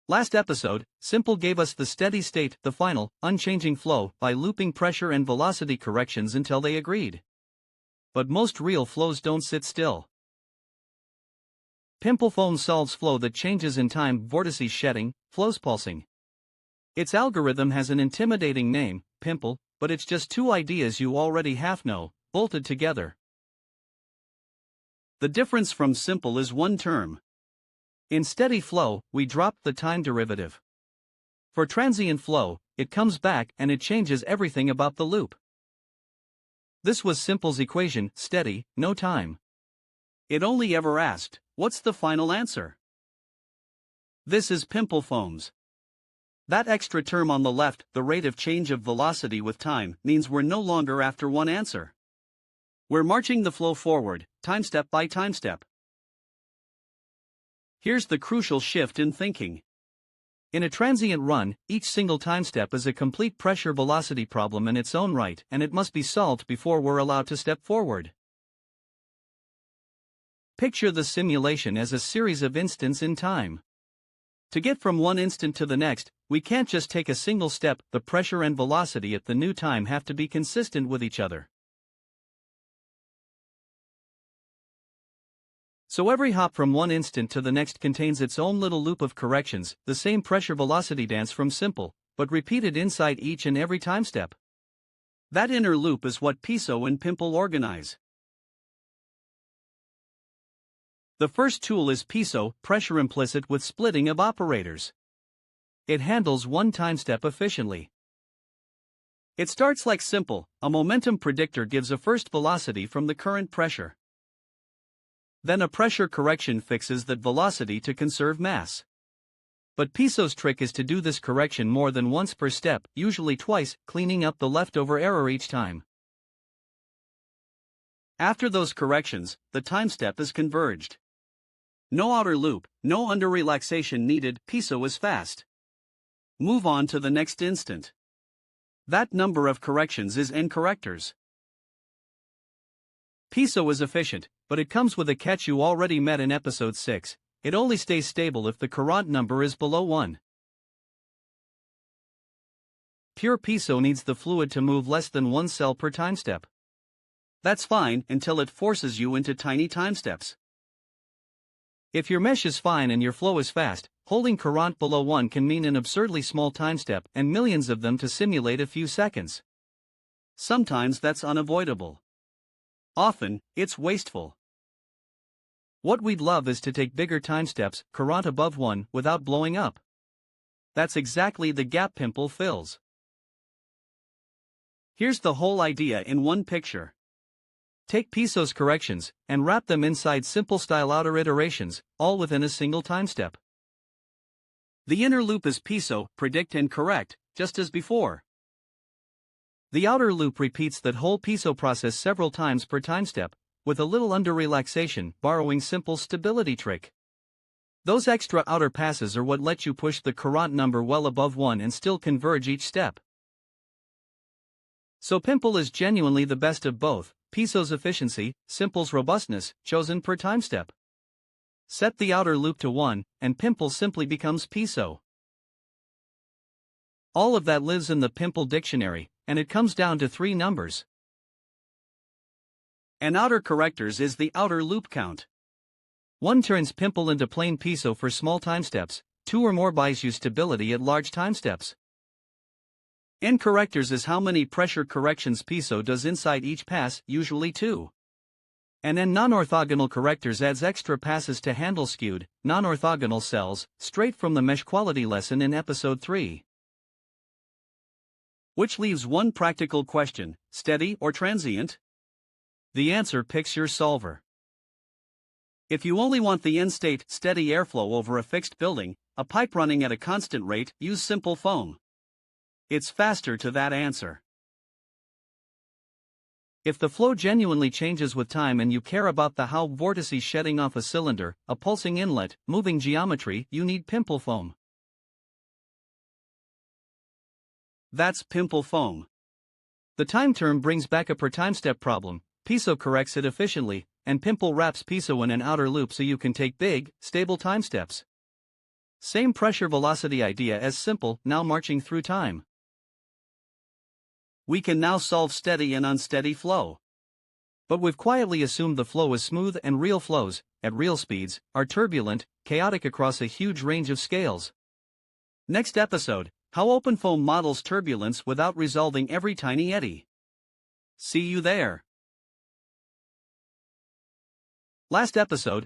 Last episode, Simple gave us the steady state, the final, unchanging flow, by looping pressure and velocity corrections until they agreed. But most real flows don't sit still. PimpleFoam solves flow that changes in time, vortices shedding, flows pulsing. Its algorithm has an intimidating name, Pimple, but it's just two ideas you already half know, bolted together. The difference from simple is one term. In steady flow, we dropped the time derivative. For transient flow, it comes back and it changes everything about the loop. This was Simple's equation, steady, no time. It only ever asked, what's the final answer? This is PimpleFoam's. That extra term on the left, the rate of change of velocity with time, means we're no longer after one answer. We're marching the flow forward, timestep by timestep. Here's the crucial shift in thinking. In a transient run, each single timestep is a complete pressure-velocity problem in its own right, and it must be solved before we're allowed to step forward. Picture the simulation as a series of instants in time. To get from one instant to the next, we can't just take a single step. The pressure and velocity at the new time have to be consistent with each other. So every hop from one instant to the next contains its own little loop of corrections, the same pressure-velocity dance from Simple, but repeated inside each and every timestep. That inner loop is what Piso and Pimple organize. The first tool is Piso, pressure implicit with splitting of operators. It handles one timestep efficiently. It starts like Simple, a momentum predictor gives a first velocity from the current pressure. Then a pressure correction fixes that velocity to conserve mass. But Piso's trick is to do this correction more than once per step, usually twice, cleaning up the leftover error each time. After those corrections, the timestep is converged. No outer loop, no under relaxation needed, Piso is fast. Move on to the next instant. That number of corrections is nCorrectors. Piso is efficient, but it comes with a catch you already met in episode 6, it only stays stable if the Courant number is below 1. Pure Piso needs the fluid to move less than one cell per timestep. That's fine until it forces you into tiny timesteps. If your mesh is fine and your flow is fast, holding Courant below 1 can mean an absurdly small timestep and millions of them to simulate a few seconds. Sometimes that's unavoidable. Often, it's wasteful. What we'd love is to take bigger timesteps, Courant above 1, without blowing up. That's exactly the gap Pimple fills. Here's the whole idea in one picture. Take Piso's corrections, and wrap them inside Simple-style outer iterations, all within a single timestep. The inner loop is Piso, predict and correct, just as before. The outer loop repeats that whole Piso process several times per timestep, with a little under relaxation, borrowing Simple's stability trick. Those extra outer passes are what let you push the Courant number well above 1 and still converge each step. So Pimple is genuinely the best of both, Piso's efficiency, Simple's robustness, chosen per timestep. Set the outer loop to 1, and Pimple simply becomes Piso. All of that lives in the Pimple dictionary, and it comes down to 3 numbers. An nOuterCorrectors is the outer loop count. 1 turns Pimple into plain Piso for small timesteps, 2 or more buys you stability at large timesteps. nCorrectors is how many pressure corrections Piso does inside each pass, usually 2. And then non-orthogonal correctors adds extra passes to handle skewed, non-orthogonal cells, straight from the mesh quality lesson in episode 3. Which leaves one practical question, steady or transient? The answer picks your solver. If you only want the end-state, steady airflow over a fixed building, a pipe running at a constant rate, use simpleFoam. It's faster to that answer. If the flow genuinely changes with time and you care about the how vortices shedding off a cylinder, a pulsing inlet, moving geometry, you need pimpleFoam. That's pimpleFoam. The time term brings back a per timestep problem, Piso corrects it efficiently, and Pimple wraps Piso in an outer loop so you can take big, stable timesteps. Same pressure velocity idea as simple, now marching through time. We can now solve steady and unsteady flow. But we've quietly assumed the flow is smooth, and real flows, at real speeds, are turbulent, chaotic across a huge range of scales. Next episode, how OpenFOAM models turbulence without resolving every tiny eddy. See you there. Last episode,